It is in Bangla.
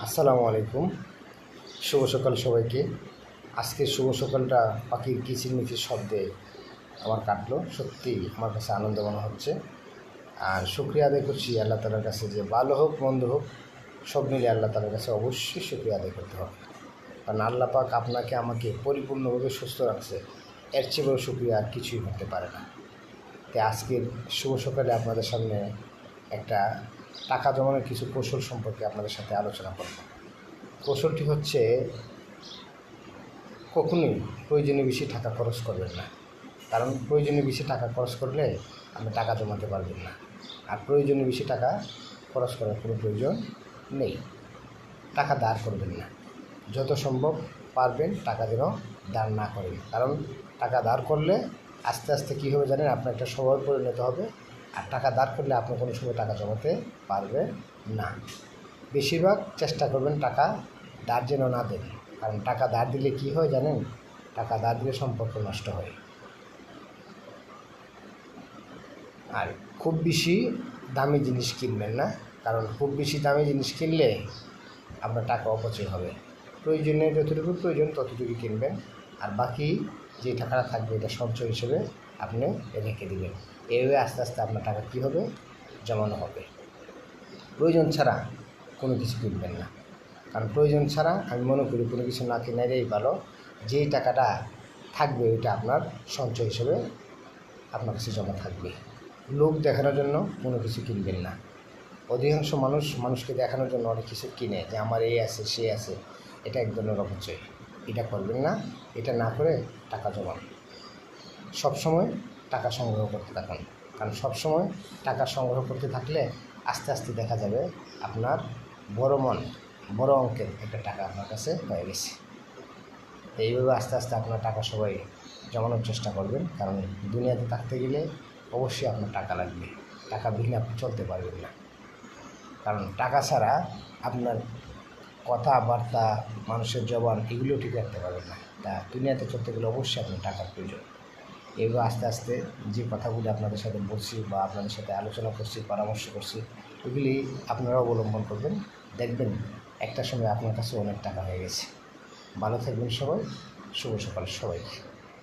আসসালামু আলাইকুম। শুভ সকাল সবাইকে। আজকে শুভ সকালটা পাখির কিচিরমিচির শব্দে আমার কাটলো, সত্যি আমার কাছে আনন্দ মনে হচ্ছে। আর শুকরিয়া আদায় করছি আল্লাহ তালার কাছে, যে ভালো হোক মন্দ হোক সব মিলে আল্লাহ তালার কাছে অবশ্যই শুকরিয়া আদায় করতে হবে। কারণ আল্লাহ পাক আপনাকে আমাকে পরিপূর্ণভাবে সুস্থ রাখছে, এর চেয়ে বড় শুকরিয়া আর কিছুই হতে পারে না। তাই আজকের শুভ সকালে আপনাদের সামনে একটা টাকা জমানোর কিছু কৌশল সম্পর্কে আপনাদের সাথে আলোচনা করব। কৌশলটি হচ্ছে, কখনোই প্রয়োজনীয় বেশি টাকা খরচ করবেন না। কারণ প্রয়োজনীয় বেশি টাকা খরচ করলে আপনি টাকা জমাতে পারবেন না। আর প্রয়োজনীয় বেশি টাকা খরচ করার কোনো প্রয়োজন নেই। টাকা ধার করবেন না, যত সম্ভব পারবেন টাকা যেন ধার না করেন। কারণ টাকা ধার করলে আস্তে আস্তে কী হবে জানেন, আপনার একটা স্বভাবে পরিণত হবে। আর টাকা ধার করলে আপনি কোনো সময় টাকা জমাতে পারবেন না। বেশিরভাগ চেষ্টা করবেন টাকা ধার যেন না দেন। কারণ টাকা ধার দিলে কী হয় জানেন, টাকা ধার দিলে সম্পর্ক নষ্ট হয়। আর খুব বেশি দামি জিনিস কিনবেন না, কারণ খুব বেশি দামি জিনিস কিনলে আপনার টাকা অপচয় হবে। প্রয়োজনীয় যতটুকু প্রয়োজন ততটুকু কিনবেন, আর বাকি যে টাকাটা থাকবে এটা সঞ্চয় হিসেবে আপনি রেখে দেবেন। এইভাবে আস্তে আস্তে আপনার টাকা কী হবে, জমানো হবে। প্রয়োজন ছাড়া কোনো কিছু কিনবেন না। কারণ প্রয়োজন ছাড়া আমি মনে করি কোনো কিছু না কেনারই ভালো। যেই টাকাটা থাকবে ওইটা আপনার সঞ্চয় হিসেবে আপনার কাছে জমা থাকবে। লোক দেখানোর জন্য কোনো কিছু কিনবেন না। অধিকাংশ মানুষকে দেখানোর জন্য অনেক কিছু কিনে, যে আমার এই আছে সে আছে। এটা এক ধরনের অপচয়, এটা করবেন না। এটা না করে টাকা জমান। সবসময় টাকা সংগ্রহ করতে থাকুন। কারণ সবসময় টাকা সংগ্রহ করতে থাকলে আস্তে আস্তে দেখা যাবে আপনার বড় অঙ্কের একটা টাকা আপনার কাছে হয়ে গেছে। এইভাবে আস্তে আস্তে আপনার টাকা সবাই জমানোর চেষ্টা করবেন। কারণ দুনিয়াতে থাকতে গেলে অবশ্যই আপনার টাকা লাগবে। টাকা বিহীন আপনি চলতে পারবেন না। কারণ টাকা ছাড়া আপনার কথাবার্তা, মানুষের জবান এগুলো ঠিক রাখতে পারবেন না। তা দুনিয়াতে চলতে গেলে অবশ্যই আপনার টাকার প্রয়োজন। এইভাবে আস্তে আস্তে যে কথাগুলি আপনাদের সাথে বলছি বা আপনাদের সাথে আলোচনা করছি, পরামর্শ করছি, এগুলি আপনারা অবলম্বন করবেন। দেখবেন একটা সময় আপনার কাছে অনেক টাকা হয়ে গেছে। ভালো থাকবেন সবাই। শুভ সকাল সবাইকে।